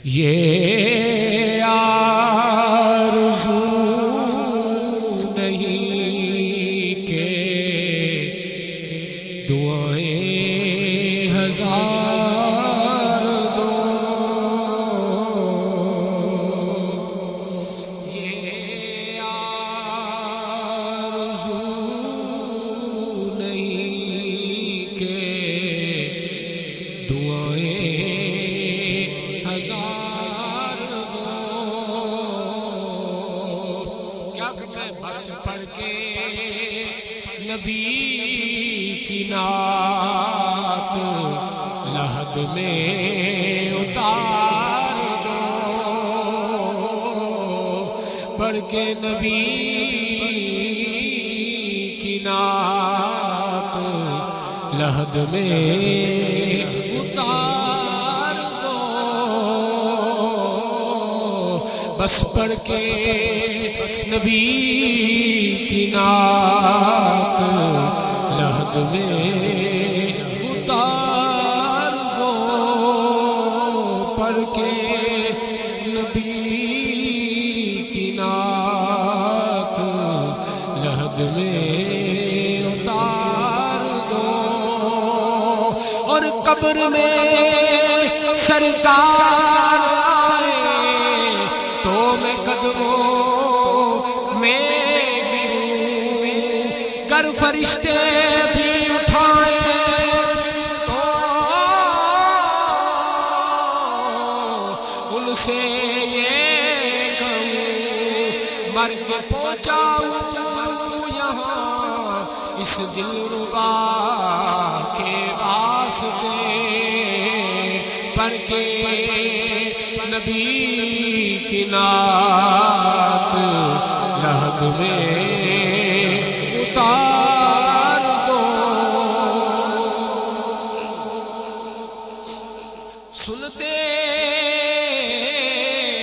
یہ آرزو نہیں کہ دعائیں ہزار دو، یہ آرزو نہیں کہ دعائیں ہزار دو۔ کیا کرنا ہے؟ بس پڑھ کے نبی کی نعت لحد میں اتار دو، پڑھ کے نبی کی نعت لحد میں اتار دو، بس پڑھ کے نبی کی نعت لحد میں اتار دو، پڑھ کے نبی کی نعت لحد میں اتار دو، اور قبر میں سرکار آئے تو میں قدموں میں گروں، گر فرشتے بھی اٹھائیں تو ان سے یہ کہوں، مر کے پہنچاؤں یہاں اس دلربا کے واسطے، پڑھ کے نبی کی نعت لحد میں اتار دو۔ سنتے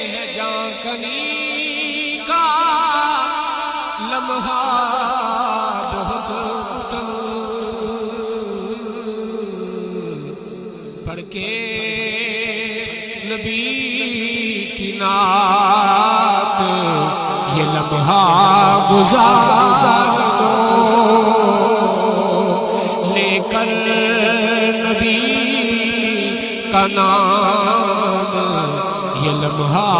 ہیں جاں کنی کا لمحہ بہت کٹل، پڑھ کے نبی کی نعت یہ لمحہ گزار دو، لے کر نبی کا نام یہ لمحہ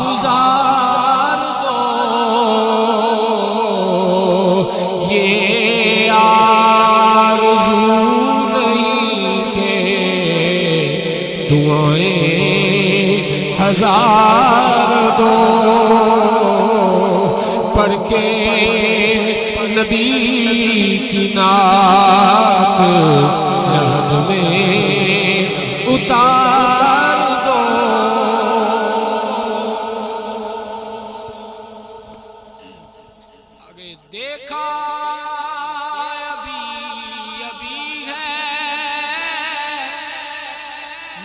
گزار دو، یہ آرزو نہیں کہ دعائیں ہزار دو، پڑھ کے نبی کی نعت لحد میں اتار دو۔ آگے دیکھا ابھی ہے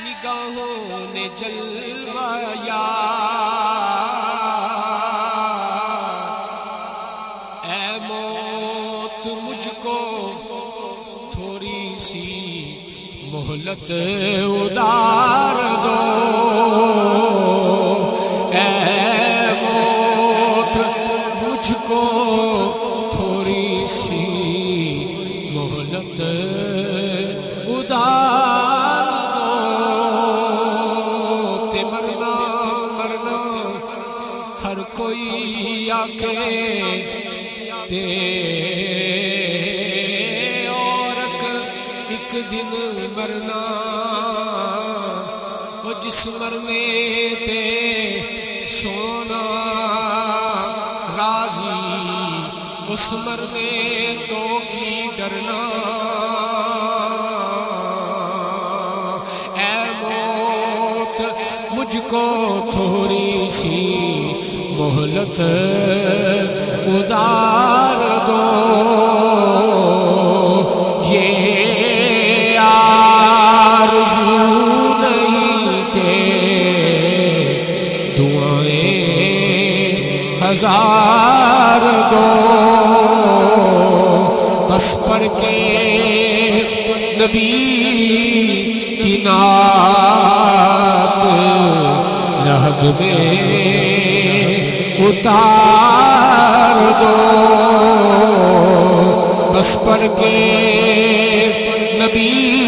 نگاہوں نے جلوایا، اے موت مجھ کو تھوڑی سی مہلت ادار دو، اے موت مجھ کو تھوڑی سی مہلت ادار دو، تے مرنا مرنا ہر کوئی آکے تے عورت ایک دن مرنا، وہ جس مرنے تے سونا راضی اس مرنے تو کی ڈرنا، اے موت مجھ کو تھوڑی سی مہلت ادار دو، یہ آرزو نہیں کہ دعائیں ہزار دو، بس پڑھ کے نبی کی نعت مجھ میں اتار دو بس پڑھ کے نبی